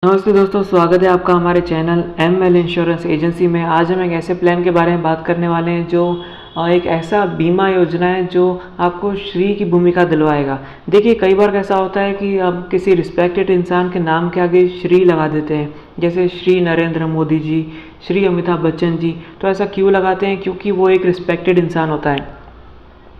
नमस्ते दोस्तों, स्वागत है आपका हमारे चैनल एमएल इंश्योरेंस एजेंसी में। आज हम एक ऐसे प्लान के बारे में बात करने वाले हैं जो एक ऐसा बीमा योजना है जो आपको श्री की भूमिका दिलवाएगा। देखिए, कई बार कैसा होता है कि हम किसी रिस्पेक्टेड इंसान के नाम के आगे श्री लगा देते हैं, जैसे श्री नरेंद्र मोदी जी, श्री अमिताभ बच्चन जी। तो ऐसा क्यों लगाते हैं? क्योंकि वो एक रिस्पेक्टेड इंसान होता है।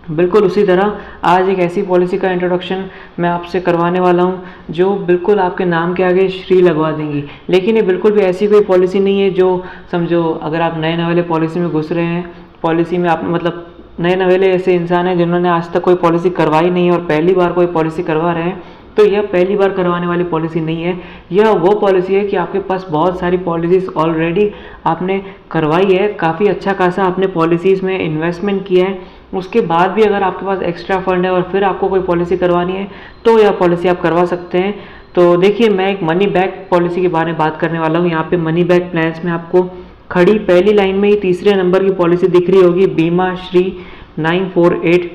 बिल्कुल उसी तरह आज एक ऐसी पॉलिसी का इंट्रोडक्शन मैं आपसे करवाने वाला हूं जो बिल्कुल आपके नाम के आगे श्री लगवा देंगी। लेकिन ये बिल्कुल भी ऐसी कोई पॉलिसी नहीं है जो समझो अगर आप नए नवेले पॉलिसी में घुस रहे हैं, पॉलिसी में आप मतलब नए नवेले ऐसे इंसान हैं जिन्होंने आज तक कोई पॉलिसी करवाई नहीं है और पहली बार कोई पॉलिसी करवा रहे हैं, तो यह पहली बार करवाने वाली पॉलिसी नहीं है। यह वो पॉलिसी है कि आपके पास बहुत सारी पॉलिसीज़ ऑलरेडी आपने करवाई है, काफ़ी अच्छा खासा आपने पॉलिसीज़ में इन्वेस्टमेंट किया है। उसके बाद भी अगर आपके पास एक्स्ट्रा फंड है और फिर आपको कोई पॉलिसी करवानी है तो यह पॉलिसी आप करवा सकते हैं। तो देखिए, मैं एक मनी बैक पॉलिसी के बारे में बात करने वाला हूँ। यहाँ पे मनी बैक प्लान्स में आपको खड़ी पहली लाइन में ही तीसरे नंबर की पॉलिसी दिख रही होगी, बीमा श्री 948।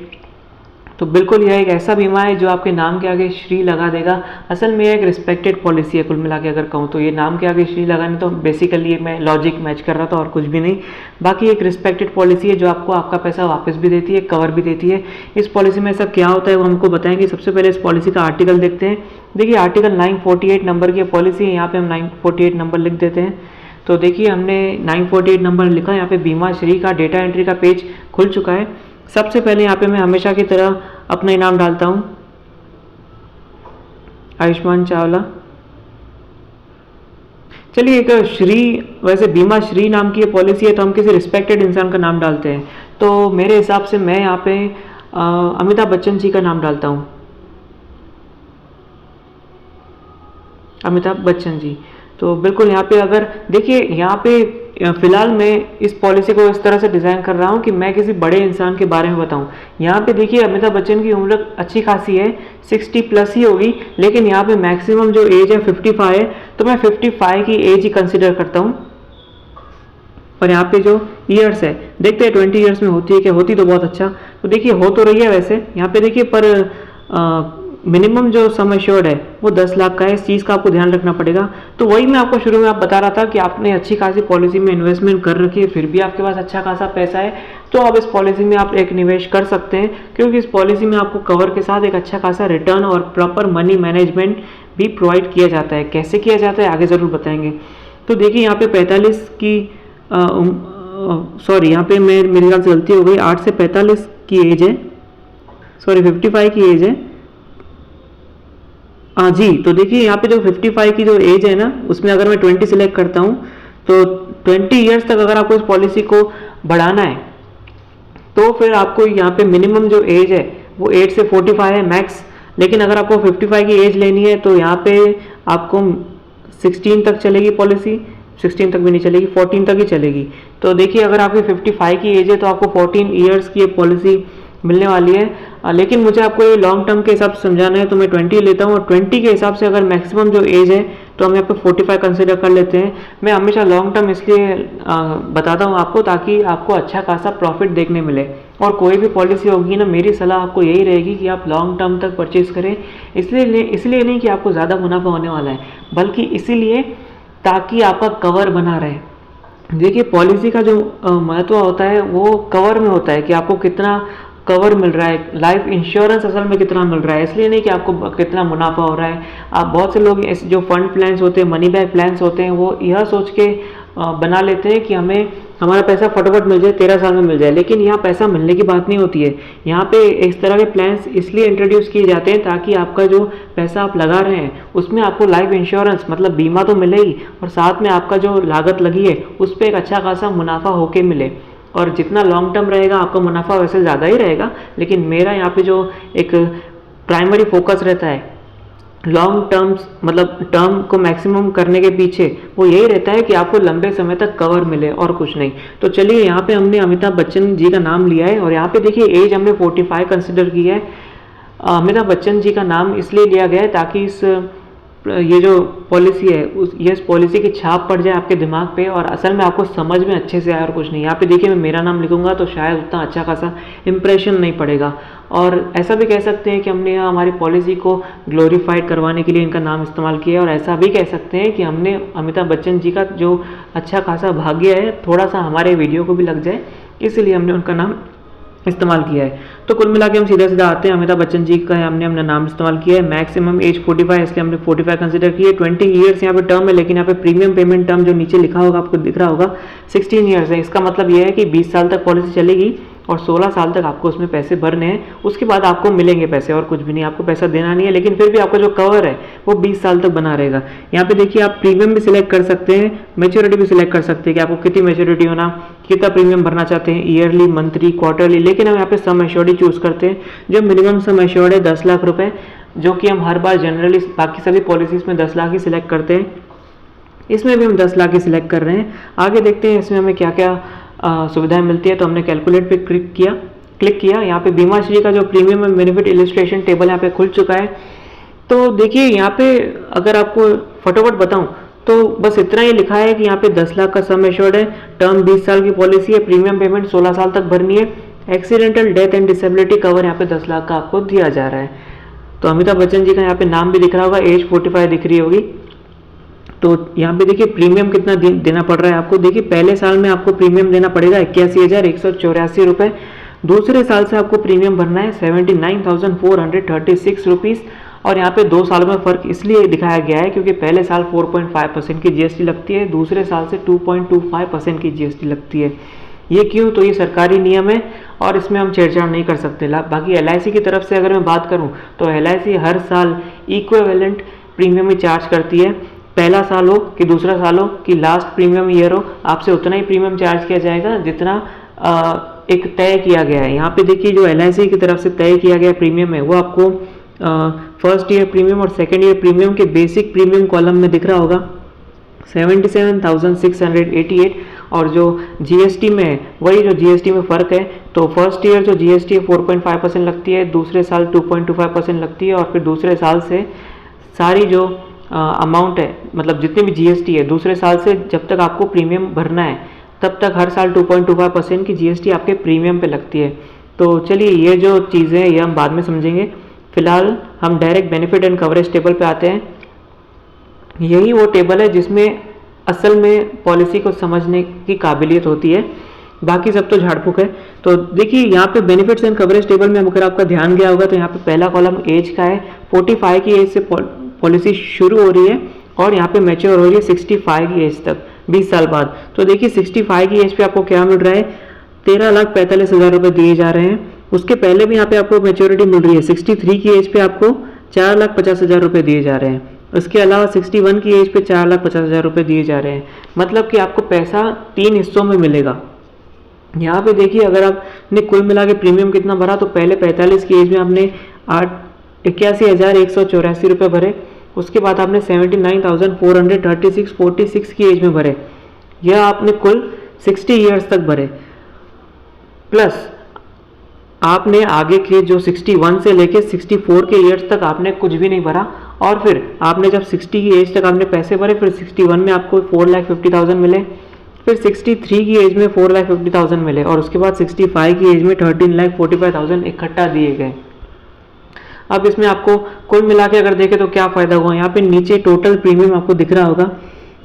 तो बिल्कुल यह एक ऐसा बीमा है जो आपके नाम के आगे श्री लगा देगा। असल में यह एक रिस्पेक्टेड पॉलिसी है, कुल मिला के अगर कहूँ तो ये नाम के आगे श्री लगाने तो बेसिकली मैं लॉजिक मैच कर रहा था और कुछ भी नहीं। बाकी एक रिस्पेक्टेड पॉलिसी है जो आपको आपका पैसा वापस भी देती है, कवर भी देती है। इस पॉलिसी में ऐसा क्या होता है वो हमको बताएंगे। सबसे पहले इस पॉलिसी का आर्टिकल देखते हैं। देखिए, आर्टिकल 948 नंबर की पॉलिसी है, यहाँ पर हम 948 नंबर लिख देते हैं। तो देखिए, हमने 948 नंबर लिखा, यहाँ पे बीमा श्री का डेटा एंट्री का पेज खुल चुका है। सबसे पहले यहाँ पे मैं हमेशा की तरह अपना इनाम डालता हूँ, आयुष्मान चावला। चलिए, एक श्री, वैसे बीमा श्री नाम की पॉलिसी है तो हम किसी रिस्पेक्टेड इंसान का नाम डालते हैं। तो मेरे हिसाब से मैं यहाँ पे अमिताभ बच्चन जी का नाम डालता हूँ, अमिताभ बच्चन जी। तो बिल्कुल यहाँ पे अगर देखिए, यहाँ पे फिलहाल मैं इस पॉलिसी को इस तरह से डिज़ाइन कर रहा हूँ कि मैं किसी बड़े इंसान के बारे में बताऊँ। यहाँ पे देखिए, अमिताभ बच्चन की उम्र अच्छी खासी है, 60 प्लस ही होगी, लेकिन यहाँ पे मैक्सिमम जो एज है 55 है, तो मैं 55 की एज ही कंसिडर करता हूँ। और यहाँ पे जो ईयर्स है, देखते हैं 20 ईयर्स में होती है क्या, होती तो बहुत अच्छा। तो देखिए, हो तो रही है वैसे यहाँ पे देखिए, पर मिनिमम जो सम एश्योर्ड है वो 10 लाख का है। इस चीज़ का आपको ध्यान रखना पड़ेगा। तो वही मैं आपको शुरू में आप बता रहा था कि आपने अच्छी खासी पॉलिसी में इन्वेस्टमेंट कर रखी है, फिर भी आपके पास अच्छा खासा पैसा है, तो आप इस पॉलिसी में आप एक निवेश कर सकते हैं, क्योंकि इस पॉलिसी में आपको कवर के साथ एक अच्छा खासा रिटर्न और प्रॉपर मनी मैनेजमेंट भी प्रोवाइड किया जाता है। कैसे किया जाता है आगे ज़रूर बताएंगे। तो देखिए, यहाँ पे 45 की सॉरी, यहाँ पे मेरे ख्याल से गलती हो गई, 8 से 45 की एज है, सॉरी 55 की एज है। हाँ जी, तो देखिए यहाँ पे जो 55 की जो एज है ना, उसमें अगर मैं 20 सिलेक्ट करता हूँ तो 20 ईयर्स तक अगर आपको इस पॉलिसी को बढ़ाना है तो फिर आपको यहाँ पे मिनिमम जो एज है वो 8 से 45 है मैक्स। लेकिन अगर आपको 55 की एज लेनी है तो यहाँ पे आपको 16 तक चलेगी पॉलिसी, 16 तक भी नहीं चलेगी, 14 तक ही चलेगी। तो देखिए, अगर आपकी 55 की एज है तो आपको 14 ईयर्स की पॉलिसी मिलने वाली है। लेकिन मुझे आपको ये लॉन्ग टर्म के हिसाब से समझाना है तो मैं 20 लेता हूँ, और 20 के हिसाब से अगर मैक्सिमम जो एज है तो हम यहाँ पे 45 कंसिडर कर लेते हैं। मैं हमेशा लॉन्ग टर्म इसलिए बताता हूँ आपको, ताकि आपको अच्छा खासा प्रॉफिट देखने मिले। और कोई भी पॉलिसी होगी ना, मेरी सलाह आपको यही रहेगी कि आप लॉन्ग टर्म तक परचेज करें। इसलिए नहीं कि आपको ज़्यादा मुनाफा होने वाला है, बल्कि इसीलिए ताकि आपका कवर बना रहे। देखिए, पॉलिसी का जो महत्व होता है वो कवर में होता है कि आपको कितना कवर मिल रहा है, लाइफ इंश्योरेंस असल में कितना मिल रहा है, इसलिए नहीं कि आपको कितना मुनाफा हो रहा है। आप बहुत से लोग ऐसे जो फंड प्लान्स होते हैं, मनी बैक प्लान्स होते हैं, वो यह सोच के बना लेते हैं कि हमें हमारा पैसा फटाफट मिल जाए, 13 साल में मिल जाए। लेकिन यहाँ पैसा मिलने की बात नहीं होती है। यहाँ पे इस तरह के प्लान्स इसलिए इंट्रोड्यूस किए जाते हैं ताकि आपका जो पैसा आप लगा रहे हैं उसमें आपको लाइफ इंश्योरेंस मतलब बीमा तो मिले ही, और साथ में आपका जो लागत लगी है उस पर एक अच्छा खासा मुनाफा होके मिले। और जितना लॉन्ग टर्म रहेगा आपका मुनाफा वैसे ज़्यादा ही रहेगा, लेकिन मेरा यहाँ पे जो एक प्राइमरी फोकस रहता है लॉन्ग टर्म्स मतलब टर्म को मैक्सिमम करने के पीछे, वो यही रहता है कि आपको लंबे समय तक कवर मिले और कुछ नहीं। तो चलिए, यहाँ पे हमने अमिताभ बच्चन जी का नाम लिया है और यहाँ पे देखिए एज हमने 45 कंसिडर की है। अमिताभ बच्चन जी का नाम इसलिए लिया गया है ताकि इस ये जो पॉलिसी है ये इस पॉलिसी की छाप पड़ जाए आपके दिमाग पे और असल में आपको समझ में अच्छे से आए और कुछ नहीं। यहाँ पे देखिए मैं मेरा नाम लिखूंगा तो शायद उतना अच्छा खासा इंप्रेशन नहीं पड़ेगा। और ऐसा भी कह सकते हैं कि हमने यहाँ हमारी पॉलिसी को ग्लोरीफाइड करवाने के लिए इनका नाम इस्तेमाल किया है। और ऐसा भी कह सकते हैं कि हमने अमिताभ बच्चन जी का जो अच्छा खासा भाग्य है थोड़ा सा हमारे वीडियो को भी लग जाए, इसलिए हमने उनका नाम इस्तेमाल किया है। तो कुल मिला के हम सीधा सीधा आते हैं, अमिताभ बच्चन जी का हमने अपना नाम इस्तेमाल किया है। मैक्सिमम एज 45 इसलिए हमने 45 कंसिडर की है। 20 ईयर्स यहाँ पे टर्म है, लेकिन यहाँ पे प्रीमियम पेमेंट टर्म जो नीचे लिखा होगा आपको दिख रहा होगा 16 ईयर्स है। इसका मतलब ये है कि 20 साल तक पॉलिसी चलेगी और 16 साल तक आपको उसमें पैसे भरने हैं, उसके बाद आपको मिलेंगे पैसे और कुछ भी नहीं, आपको पैसा देना नहीं है। लेकिन फिर भी आपका जो कवर है वो 20 साल तक बना रहेगा। यहाँ पे देखिए आप प्रीमियम भी सिलेक्ट कर सकते हैं, मैच्योरिटी भी सिलेक्ट कर सकते हैं कि आपको कितनी मैच्योरिटी होना, कितना प्रीमियम भरना चाहते हैं, ईयरली, मंथली, क्वार्टरली। लेकिन हम यहाँ पे सम एश्योर्ड चूज करते हैं। जो मिनिमम सम एश्योर्ड है 10 लाख रुपए, जो कि हम हर बार जनरली बाकी सभी पॉलिसीज में 10 लाख ही सिलेक्ट करते हैं, इसमें भी हम 10 लाख ही सिलेक्ट कर रहे हैं। आगे देखते हैं इसमें हमें क्या क्या सुविधाएं मिलती है। तो हमने कैलकुलेट पे क्लिक किया। यहाँ पे बीमा श्री का जो premium and benefit illustration table यहाँ पे खुल चुका है। तो देखिए यहाँ पे अगर आपको फटाफट बताऊं तो बस इतना ही लिखा है कि यहाँ पे 10 लाख का सम एश्योर्ड है, टर्म 20 साल की पॉलिसी है, प्रीमियम पेमेंट 16 साल तक भरनी है, accidental death and disability cover यहाँ पे 10 लाख का आपको दिया जा रहा है। तो अमिताभ बच्चन जी का यहाँ पे नाम भी दिख रहा होगा, एज 45 दिख रही होगी। तो यहाँ पे देखिए प्रीमियम कितना देना पड़ रहा है आपको। देखिए पहले साल में आपको प्रीमियम देना पड़ेगा 81,184 रुपये। दूसरे साल से आपको प्रीमियम भरना है 79,436 रुपीज़। और यहाँ पे 2 सालों में फ़र्क इसलिए दिखाया गया है क्योंकि पहले साल 4.5% की जीएसटी लगती है, दूसरे साल से 2.25% की जीएसटी लगती है। ये क्यों? तो ये सरकारी नियम है और इसमें हम छेड़छाड़ नहीं कर सकते। बाकी LIC की तरफ से अगर मैं बात करूँ तो LIC हर साल इक्विवेलेंट प्रीमियम ही चार्ज करती है। पहला साल हो कि दूसरा साल हो कि लास्ट प्रीमियम ईयर हो, आपसे उतना ही प्रीमियम चार्ज किया जाएगा जितना एक तय किया गया है। यहाँ पे देखिए जो LIC की तरफ से तय किया गया प्रीमियम है वो आपको फर्स्ट ईयर प्रीमियम और सेकेंड ईयर प्रीमियम के बेसिक प्रीमियम कॉलम में दिख रहा होगा 77,688। और जो GST में वही जो GST में फ़र्क है, तो फर्स्ट ईयर जो GST है 4.5% लगती है, दूसरे साल 2.25% लगती है और फिर दूसरे साल से सारी जो अमाउंट है, मतलब जितनी भी GST है दूसरे साल से जब तक आपको प्रीमियम भरना है तब तक हर साल 2.25% की GST आपके प्रीमियम पे लगती है। तो चलिए ये जो चीज़ें हैं ये हम बाद में समझेंगे। फिलहाल हम direct benefit and coverage table पे आते हैं। यही वो टेबल है जिसमें असल में पॉलिसी को समझने की काबिलियत होती है, बाकी सब तो झाड़ फूक है। तो देखिए यहाँ पे बेनिफिट्स एंड कवरेज टेबल में अगर आपका ध्यान गया होगा तो यहाँ पे पहला कॉलम एज का है। 45 की एज से पॉलिसी शुरू हो रही है और यहाँ पे मैच्योर हो रही है 65 की एज तक, 20 साल बाद। तो देखिए 65 की एज पे आपको क्या मिल रहा है, 13,45,000 रुपये दिए जा रहे हैं। उसके पहले भी यहाँ पे आपको मैच्योरिटी मिल रही है, 63 की एज पे आपको 4,50,000 रुपये दिए जा रहे हैं। उसके अलावा 61 की एज पे 4,50,000 रुपये दिए जा रहे हैं। मतलब कि आपको पैसा 3 हिस्सों में मिलेगा। यहाँ पे देखिए अगर आपने कुल मिला के प्रीमियम कितना भरा, तो पहले 45 की एज में आपने 81,184 रुपये भरे। उसके बाद आपने 79,436 की एज में भरे। यह आपने कुल 60 ईयर्स तक भरे। प्लस आपने आगे के जो 61 से लेके 64 के ईयर्स तक आपने कुछ भी नहीं भरा। और फिर आपने जब 60 की एज तक आपने पैसे भरे, फिर 61 में आपको 4,50,000 मिले, फिर 63 की एज में 4,50,000 मिले और उसके बाद 65 की एज में 13,45,000 इकट्ठा दिए गए। अब इसमें आपको कुल मिला के अगर देखें तो क्या फ़ायदा हुआ, यहाँ पे नीचे टोटल प्रीमियम आपको दिख रहा होगा।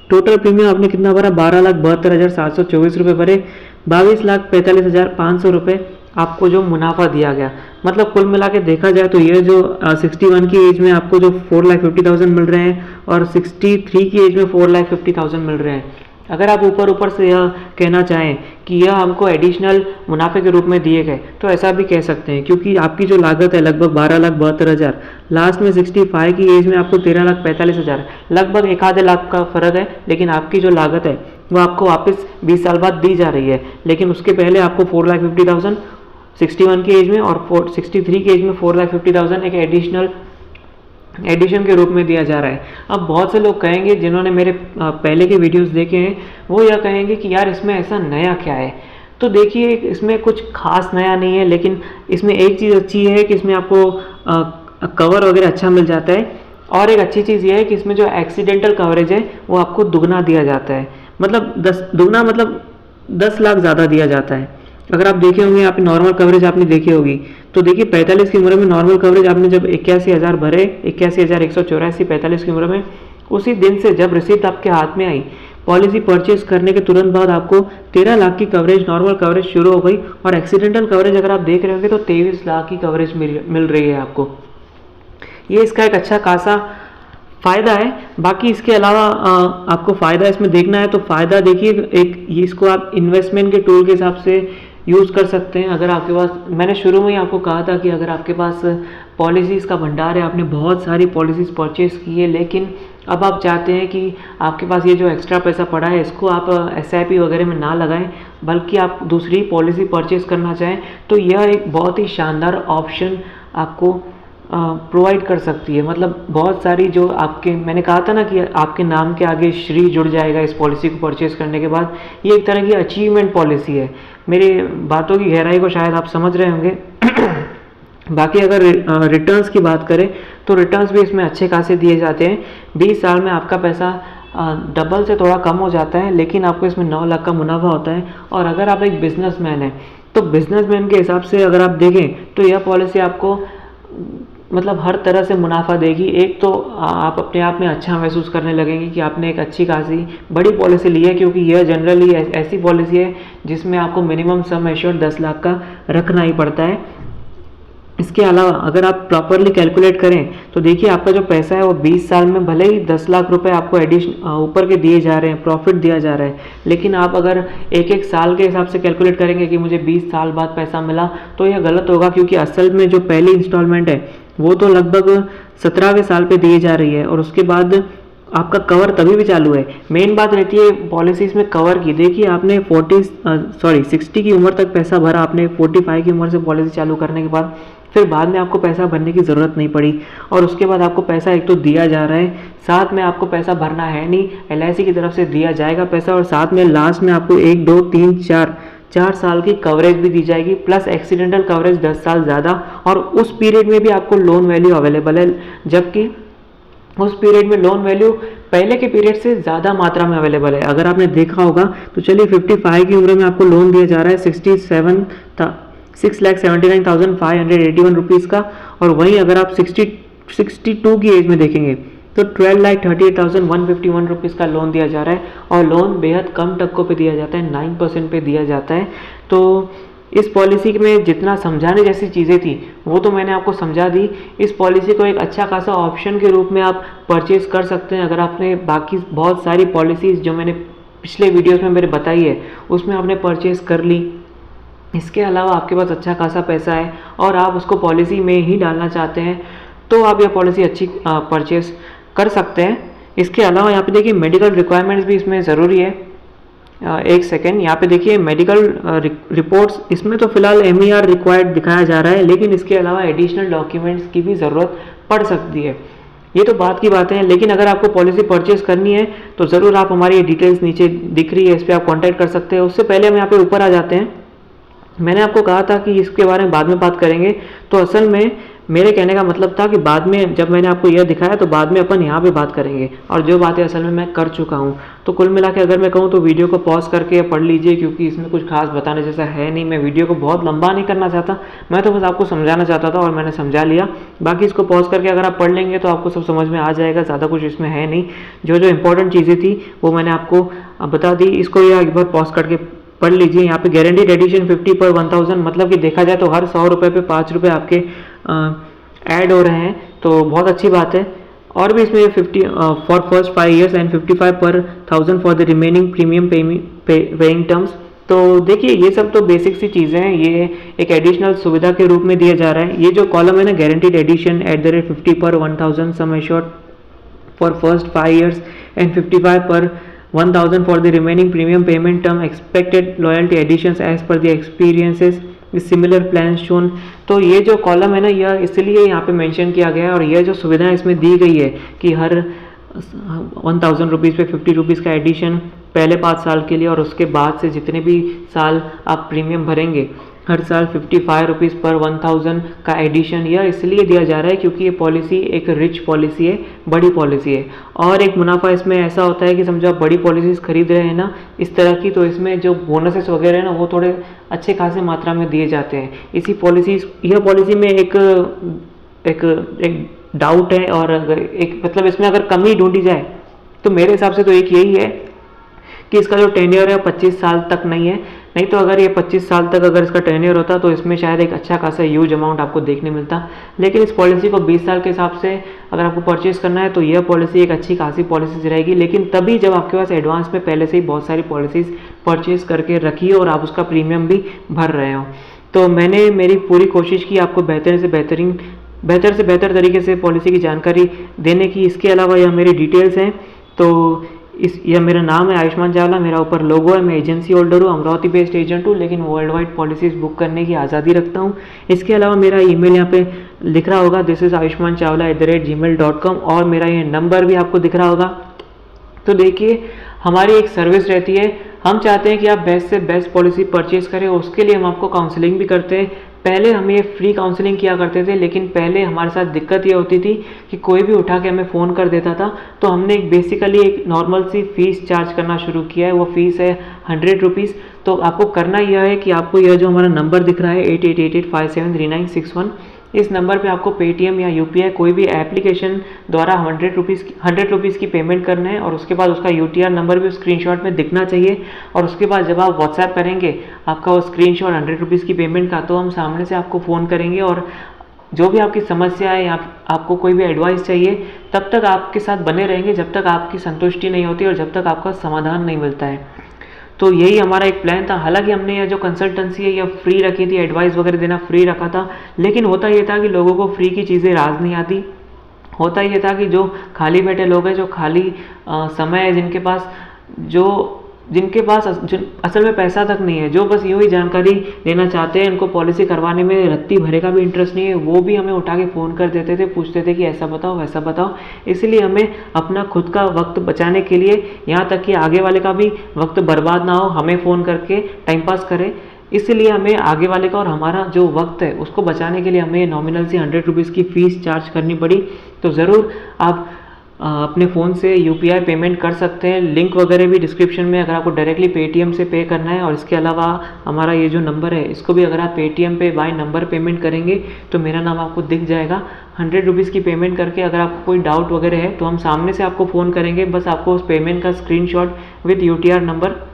टोटल प्रीमियम आपने कितना भरा, 12,72,724 रुपये भरे। 22,45,500 रुपये आपको जो मुनाफा दिया गया। मतलब कुल मिला के देखा जाए तो ये जो 61 की एज में आपको जो 4,50,000 मिल रहे हैं और 63 की एज में 4,50,000 मिल रहे हैं। अगर आप ऊपर से यह कहना चाहें कि यह हमको एडिशनल मुनाफे के रूप में दिए गए तो ऐसा भी कह सकते हैं, क्योंकि आपकी जो लागत है लगभग 12,72,000, लास्ट में 65 की एज में आपको 13,45,000, लगभग 1 आधे लाख का फ़र्क है। लेकिन आपकी जो लागत है वो आपको वापस 20 साल बाद दी जा रही है। लेकिन उसके पहले आपको 4,50,000 61 की एज में और 63 की एज में 4,50,000 एक एडिशन के रूप में दिया जा रहा है। अब बहुत से लोग कहेंगे, जिन्होंने मेरे पहले के वीडियोस देखे हैं, वो यह कहेंगे कि यार इसमें ऐसा नया क्या है। तो देखिए इसमें कुछ खास नया नहीं है, लेकिन इसमें एक चीज़ अच्छी है कि इसमें आपको कवर वगैरह अच्छा मिल जाता है और एक अच्छी चीज़ ये है कि इसमें जो एक्सीडेंटल कवरेज है वो आपको दुगना दिया जाता है, मतलब 10 दुगना मतलब 10 लाख ज़्यादा दिया जाता है। अगर आप देखे होंगे यहाँ पे नॉर्मल कवरेज आपने देखी होगी, तो देखिए 45 की उम्र में नॉर्मल कवरेज आपने जब 81,000 भरे, 81,184 45 की उम्र में, उसी दिन से जब रिसीप्ट आपके हाथ में आई, पॉलिसी परचेज करने के तुरंत बाद आपको 13 लाख की कवरेज, नॉर्मल कवरेज शुरू हो गई। और एक्सीडेंटल कवरेज अगर आप देख रहे होंगे तो 23 लाख की कवरेज मिल रही है आपको। ये इसका एक अच्छा खासा फ़ायदा है। बाकी इसके अलावा आपको फ़ायदा इसमें देखना है तो फ़ायदा देखिए, एक ये इसको आप इन्वेस्टमेंट के टूल के हिसाब से यूज़ कर सकते हैं। अगर आपके पास, मैंने शुरू में ही आपको कहा था कि अगर आपके पास पॉलिसीज़ का भंडार है, आपने बहुत सारी पॉलिसीज़ परचेज़ की है, लेकिन अब आप चाहते हैं कि आपके पास ये जो एक्स्ट्रा पैसा पड़ा है इसको आप SIP वगैरह में ना लगाएं, बल्कि आप दूसरी पॉलिसी परचेज़ करना चाहें, तो यह एक बहुत ही शानदार ऑप्शन आपको प्रोवाइड कर सकती है। मतलब बहुत सारी जो आपके, मैंने कहा था ना कि आपके नाम के आगे श्री जुड़ जाएगा इस पॉलिसी को परचेज़ करने के बाद, ये एक तरह की अचीवमेंट पॉलिसी है। मेरी बातों की गहराई को शायद आप समझ रहे होंगे। बाकी अगर रिटर्न्स की बात करें तो रिटर्न्स भी इसमें अच्छे खासे दिए जाते हैं। 20 साल में आपका पैसा डबल से थोड़ा कम हो जाता है, लेकिन आपको इसमें 9 लाख का मुनाफा होता है। और अगर आप एक बिजनेसमैन हैं तो बिजनेसमैन के हिसाब से अगर आप देखें तो यह पॉलिसी आपको मतलब हर तरह से मुनाफा देगी। एक तो आप अपने आप में अच्छा महसूस करने लगेंगे कि आपने एक अच्छी खासी बड़ी पॉलिसी ली है, क्योंकि यह जनरली ऐसी पॉलिसी है जिसमें आपको मिनिमम सम एश्योर्ड 10 लाख का रखना ही पड़ता है। इसके अलावा अगर आप प्रॉपरली कैलकुलेट करें तो देखिए आपका जो पैसा है वो 20 साल में भले ही 10 लाख रुपए आपको एडिशन ऊपर के दिए जा रहे हैं, प्रॉफिट दिया जा रहा है, लेकिन आप अगर एक एक साल के हिसाब से कैलकुलेट करेंगे कि मुझे 20 साल बाद पैसा मिला, तो यह गलत होगा। क्योंकि असल में जो पहली इंस्टॉलमेंट है वो तो लगभग 17वें साल पे दिए जा रही है, और उसके बाद आपका कवर तभी भी चालू है। मेन बात रहती है पॉलिसीज़ में कवर की। देखिए आपने 60 की उम्र तक पैसा भरा, आपने 45 की उम्र से पॉलिसी चालू करने के बाद, फिर बाद में आपको पैसा भरने की ज़रूरत नहीं पड़ी, और उसके बाद आपको पैसा एक तो दिया जा रहा है, साथ में आपको पैसा भरना है नहीं, LIC की तरफ से दिया जाएगा पैसा, और साथ में लास्ट में आपको 1 2 3 4 साल की कवरेज भी दी जाएगी, प्लस एक्सीडेंटल कवरेज 10 साल ज़्यादा। और उस पीरियड में भी आपको लोन वैल्यू अवेलेबल है, जबकि उस पीरियड में लोन वैल्यू पहले के पीरियड से ज़्यादा मात्रा में अवेलेबल है। अगर आपने देखा होगा तो चलिए 55 की उम्र में आपको लोन दिया जा रहा है 6,79,581 रुपीज़ का, और वहीं अगर आप 62 की एज में देखेंगे तो 12,38,151 रुपीज़ का लोन दिया जा रहा है, और लोन बेहद कम टक्कों पे दिया जाता है, 9% पे दिया जाता है। तो इस पॉलिसी में जितना समझाने जैसी चीज़ें थी वो तो मैंने आपको समझा दी। इस पॉलिसी को एक अच्छा खासा ऑप्शन के रूप में आप परचेज़ कर सकते हैं। अगर आपने बाकी बहुत सारी पॉलिसीज़ जो मैंने पिछले वीडियोस में मेरे बताई है उसमें आपने परचेज़ कर ली, इसके अलावा आपके पास अच्छा खासा पैसा है और आप उसको पॉलिसी में ही डालना चाहते हैं, तो आप यह पॉलिसी अच्छी परचेज़ कर सकते हैं। इसके अलावा यहाँ पे देखिए मेडिकल रिक्वायरमेंट्स भी इसमें ज़रूरी है। एक सेकेंड, यहाँ पे देखिए मेडिकल रिपोर्ट्स, इसमें तो फिलहाल MER रिक्वायर्ड दिखाया जा रहा है, लेकिन इसके अलावा एडिशनल डॉक्यूमेंट्स की भी ज़रूरत पड़ सकती है। ये तो बात की बातें हैं, लेकिन अगर आपको पॉलिसी परचेज करनी है तो ज़रूर आप हमारी डिटेल्स नीचे दिख रही है, इस पर आप कॉन्टैक्ट कर सकते हैं। उससे पहले हम यहाँ पे ऊपर आ जाते हैं। मैंने आपको कहा था कि इसके बारे में बाद में बात करेंगे, तो असल में मेरे कहने का मतलब था कि बाद में जब मैंने आपको यह दिखाया तो बाद में अपन यहाँ पे बात करेंगे, और जो बातें असल में मैं कर चुका हूँ। तो कुल मिला के अगर मैं कहूँ तो वीडियो को पॉज करके पढ़ लीजिए, क्योंकि इसमें कुछ खास बताने जैसा है नहीं। मैं वीडियो को बहुत लंबा नहीं करना चाहता, मैं तो बस आपको समझाना चाहता था और मैंने समझा लिया। बाकी इसको पॉज करके अगर आप पढ़ लेंगे तो आपको सब समझ में आ जाएगा, ज़्यादा कुछ इसमें है नहीं। जो जो इंपॉर्टेंट चीज़ें थी वो मैंने आपको बता दी। इसको एक बार पॉज करके पढ़ लीजिए। यहाँ पे गारंटीड एडिशन 50 पर 1000, मतलब कि देखा जाए तो हर 100 रुपये पे 5 रुपये आपके ऐड हो रहे हैं, तो बहुत अच्छी बात है। और भी इसमें 50 फॉर फर्स्ट 5 years एंड 55 पर 1000 for the remaining premium paying terms. तो देखिए ये सब तो बेसिक सी चीज़ें हैं, ये एक एडिशनल सुविधा के रूप में दिया जा रहा है। ये जो कॉलम है ना, गारंटीड एडिशन @ 50 पर 1000 sum assured for first 5 years and 55 पर 1000 for the remaining premium payment term, expected loyalty additions as per the experiences with similar plans shown। तो ये जो कॉलम है ना, यह इसलिए यहाँ पे मेंशन किया गया है, और यह जो सुविधा इसमें दी गई है कि हर 1000 रुपीज़ पे 50 रुपीज़ का एडिशन पहले 5 साल के लिए, और उसके बाद से जितने भी साल आप प्रीमियम भरेंगे हर साल 55 रुपीज़ पर 1000 का एडिशन यह इसलिए दिया जा रहा है क्योंकि ये पॉलिसी एक रिच पॉलिसी है, बड़ी पॉलिसी है। और एक मुनाफा इसमें ऐसा होता है कि समझो आप बड़ी पॉलिसीज़ खरीद रहे हैं ना इस तरह की, तो इसमें जो बोनसेस वगैरह है ना वो थोड़े अच्छे खासे मात्रा में दिए जाते हैं। इसी पॉलिसीज़ यह पॉलिसी में एक एक एक डाउट है, और अगर एक मतलब इसमें अगर कमी ढूंढी जाए तो मेरे हिसाब से तो एक यही है कि इसका जो टेन्योर है 25 साल तक नहीं है। नहीं तो अगर ये 25 साल तक अगर इसका टेन्योर होता तो इसमें शायद एक अच्छा खासा ह्यूज अमाउंट आपको देखने मिलता। लेकिन इस पॉलिसी को 20 साल के हिसाब से अगर आपको परचेज करना है तो यह पॉलिसी एक अच्छी खासी पॉलिसी रहेगी, लेकिन तभी जब आपके पास एडवांस में पहले से ही बहुत सारी पॉलिसीज परचेज करके रखी हो और आप उसका प्रीमियम भी भर रहे हो। तो मैंने मेरी पूरी कोशिश की आपको बेहतर से बेहतर तरीके से पॉलिसी की जानकारी देने की। इसके अलावा यह मेरी डिटेल्स हैं, तो यह मेरा नाम है आयुष्मान चावला, मेरा ऊपर लोगो है, मैं एजेंसी होल्डर हूँ, अमरावती बेस्ड एजेंट हूँ, लेकिन वर्ल्ड वाइड पॉलिसीज़ बुक करने की आज़ादी रखता हूँ। इसके अलावा मेरा ईमेल यहाँ पे लिख रहा होगा, दिस इज़ ayushmanchawla@gmail.com, और मेरा ये नंबर भी आपको दिख रहा होगा। तो देखिए हमारी एक सर्विस रहती है, हम चाहते हैं कि आप बेस्ट से बेस्ट पॉलिसी परचेज करें, उसके लिए हम आपको काउंसलिंग भी करते हैं। पहले हम ये फ्री काउंसलिंग किया करते थे, लेकिन पहले हमारे साथ दिक्कत ये होती थी कि कोई भी उठा के हमें फ़ोन कर देता था। तो हमने बेसिकली एक नॉर्मल सी फ़ीस चार्ज करना शुरू किया है, वो फ़ीस है 100 रुपीज़। तो आपको करना यह है कि आपको यह जो हमारा नंबर दिख रहा है 8888573961, इस नंबर पे आपको पेटीएम या यूपीआई कोई भी एप्लीकेशन द्वारा 100 रुपीज़ की पेमेंट करना है, और उसके बाद उसका यूटीआर नंबर भी स्क्रीनशॉट में दिखना चाहिए। और उसके बाद जब आप व्हाट्सएप करेंगे आपका वो स्क्रीनशॉट 100 रुपीज़ की पेमेंट का, तो हम सामने से आपको फ़ोन करेंगे, और जो भी आपकी समस्या है या आपको कोई भी एडवाइस चाहिए तब तक आपके साथ बने रहेंगे जब तक आपकी संतुष्टि नहीं होती और जब तक आपका समाधान नहीं मिलता है। तो यही हमारा एक प्लान था। हालांकि हमने यह जो कंसल्टेंसी है यह फ्री रखी थी, एडवाइस वगैरह देना फ्री रखा था, लेकिन होता यह था कि लोगों को फ्री की चीज़ें राज नहीं आती। होता यह था कि जो खाली बैठे लोग हैं, जो खाली समय है, जिनके पास असल में पैसा तक नहीं है, जो बस यूँ ही जानकारी लेना चाहते हैं, इनको पॉलिसी करवाने में रत्ती भरे का भी इंटरेस्ट नहीं है, वो भी हमें उठा के फ़ोन कर देते थे, पूछते थे कि ऐसा बताओ वैसा बताओ। इसलिए हमें अपना खुद का वक्त बचाने के लिए, यहाँ तक कि आगे वाले का भी वक्त बर्बाद ना हो, हमें फ़ोन करके टाइम पास करें, इसलिए हमें आगे वाले का और हमारा जो वक्त है उसको बचाने के लिए हमें नॉमिनल सी 100 रुपीज़ की फ़ीस चार्ज करनी पड़ी। तो ज़रूर आप अपने फ़ोन से यूपीआई पेमेंट कर सकते हैं, लिंक वगैरह भी डिस्क्रिप्शन में, अगर आपको डायरेक्टली पेटीएम से पे करना है। और इसके अलावा हमारा ये जो नंबर है इसको भी अगर आप पेटीएम पे बाय नंबर पेमेंट करेंगे तो मेरा नाम आपको दिख जाएगा। 100 रुपीज़ की पेमेंट करके अगर आपको कोई डाउट वगैरह है तो हम सामने से आपको फ़ोन करेंगे, बस आपको उस पेमेंट का स्क्रीनशॉट विद यूटीआर नंबर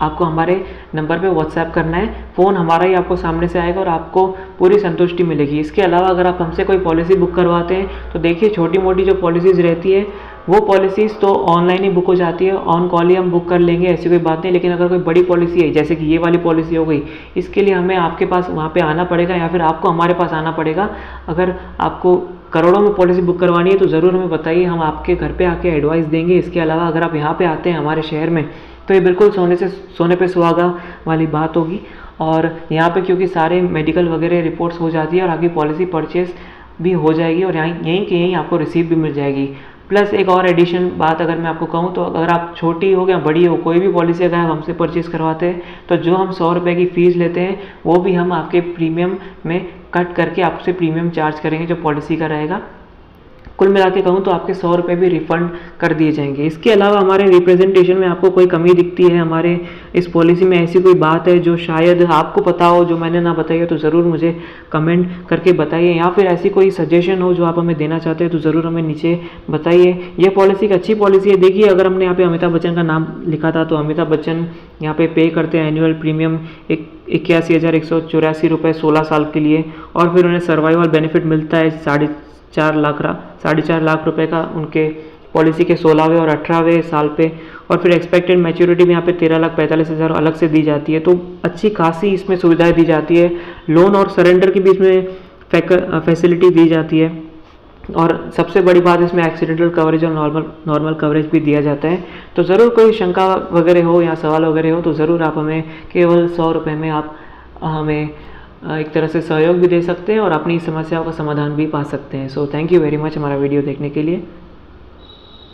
आपको हमारे नंबर पे व्हाट्सएप करना है। फ़ोन हमारा ही आपको सामने से आएगा और आपको पूरी संतुष्टि मिलेगी। इसके अलावा अगर आप हमसे कोई पॉलिसी बुक करवाते हैं तो देखिए छोटी मोटी जो पॉलिसीज़ रहती है वो पॉलिसीज़ तो ऑनलाइन ही बुक हो जाती है, ऑन कॉल ही हम बुक कर लेंगे, ऐसी कोई बात नहीं। लेकिन अगर कोई बड़ी पॉलिसी है जैसे कि ये वाली पॉलिसी हो गई, इसके लिए हमें आपके पास वहाँ पे आना पड़ेगा या फिर आपको हमारे पास आना पड़ेगा। अगर आपको करोड़ों में पॉलिसी बुक करवानी है तो ज़रूर हमें बताइए, हम आपके घर पे आके एडवाइस देंगे। इसके अलावा अगर आप यहाँ पे आते हैं हमारे शहर में तो ये बिल्कुल सोने पे सुहागा वाली बात होगी। और यहाँ पे क्योंकि सारे मेडिकल वगैरह रिपोर्ट्स हो जाती है और आपकी पॉलिसी परचेज भी हो जाएगी और यहीं के यहीं आपको रिसीव भी मिल जाएगी। प्लस एक और एडिशन बात अगर मैं आपको कहूँ तो अगर आप छोटी हो या बड़ी हो, कोई भी पॉलिसी अगर आप हमसे परचेज़ करवाते हैं तो जो हम 100 रुपये की फ़ीस लेते हैं वो भी हम आपके प्रीमियम में कट करके आपसे प्रीमियम चार्ज करेंगे जो पॉलिसी का रहेगा। कुल मिला के कहूँ तो आपके 100 रुपये भी रिफ़ंड कर दिए जाएंगे। इसके अलावा हमारे रिप्रेजेंटेशन में आपको कोई कमी दिखती है, हमारे इस पॉलिसी में ऐसी कोई बात है जो शायद आपको पता हो जो मैंने ना बताई हो तो ज़रूर मुझे कमेंट करके बताइए, या फिर ऐसी कोई सजेशन हो जो आप हमें देना चाहते हैं तो ज़रूर हमें नीचे बताइए। यह पॉलिसी एक अच्छी पॉलिसी है। देखिए अगर हमने यहाँ पे अमिताभ बच्चन का नाम लिखा था तो अमिताभ बच्चन यहाँ पे करते हैं एनुअल प्रीमियम 81,184 रुपये 16 साल के लिए, और फिर उन्हें सर्वाइवल बेनिफिट मिलता है 4.5 लाख रुपए का उनके पॉलिसी के 16वें और 18वें साल पे। और फिर एक्सपेक्टेड मैच्योरिटी भी यहाँ पे 13,45,000 अलग से दी जाती है। तो अच्छी खासी इसमें सुविधाएं दी जाती है, लोन और सरेंडर की भी इसमें फैसिलिटी दी जाती है। और सबसे बड़ी बात इसमें एक्सीडेंटल कवरेज और नॉर्मल कवरेज भी दिया जाता है। तो ज़रूर कोई शंका वगैरह हो या सवाल वगैरह हो तो ज़रूर आप हमें केवल 100 रुपये में आप हमें एक तरह से सहयोग भी दे सकते हैं और अपनी समस्याओं का समाधान भी पा सकते हैं। So thank you very much हमारा वीडियो देखने के लिए।